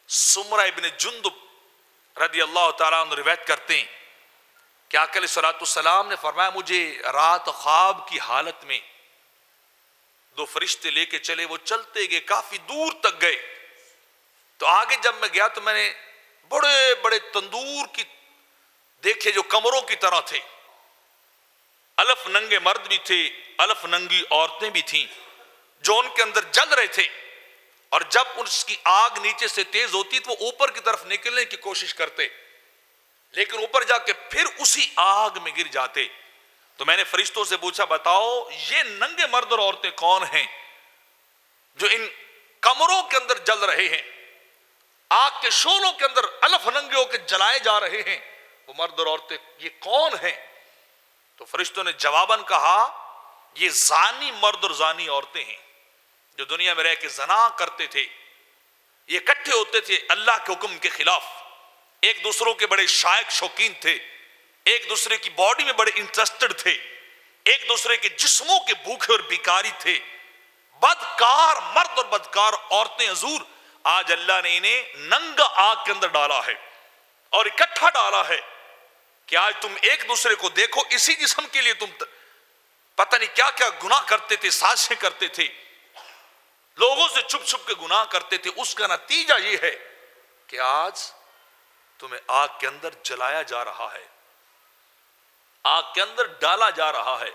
سمرہ ابن جندب رضی اللہ تعالیٰ عنہ روایت کرتے ہیں کہ آقا علیہ الصلوۃ والسلام نے فرمایا مجھے رات خواب کی حالت میں دو فرشتے لے کے چلے، وہ چلتے گئے کافی دور تک گئے، تو آگے جب میں گیا تو میں نے بڑے بڑے تندور کی دیکھے جو کمروں کی طرح تھے، الف ننگے مرد بھی تھے، الف ننگی عورتیں بھی تھیں جو ان کے اندر جل رہے تھے، اور جب اس کی آگ نیچے سے تیز ہوتی تو وہ اوپر کی طرف نکلنے کی کوشش کرتے، لیکن اوپر جا کے پھر اسی آگ میں گر جاتے۔ تو میں نے فرشتوں سے پوچھا بتاؤ یہ ننگے مرد اور عورتیں کون ہیں جو ان کمروں کے اندر جل رہے ہیں، آگ کے شعلوں کے اندر الف ننگے ہو کے جلائے جا رہے ہیں، وہ مرد اور عورتیں یہ کون ہیں؟ تو فرشتوں نے جواباً کہا یہ زانی مرد اور زانی عورتیں ہیں جو دنیا میں رہ کے زنا کرتے تھے، یہ اکٹھے ہوتے تھے اللہ کے حکم کے خلاف، ایک دوسروں کے بڑے شائق شوقین تھے، ایک دوسرے کی باڈی میں بڑے انٹرسٹڈ تھے، ایک دوسرے کے جسموں کے بھوکے اور بیکاری تھے، بدکار مرد اور بدکار عورتیں۔ حضور آج اللہ نے انہیں ننگا آگ کے اندر ڈالا ہے اور اکٹھا ڈالا ہے کہ آج تم ایک دوسرے کو دیکھو، اسی جسم کے لیے تم پتہ نہیں کیا کیا گناہ کرتے تھے، سازشیں کرتے تھے، لوگوں سے چھپ چھپ کے گناہ کرتے تھے، اس کا نتیجہ یہ ہے کہ آج تمہیں آگ کے اندر جلایا جا رہا ہے، آگ کے اندر ڈالا جا رہا ہے۔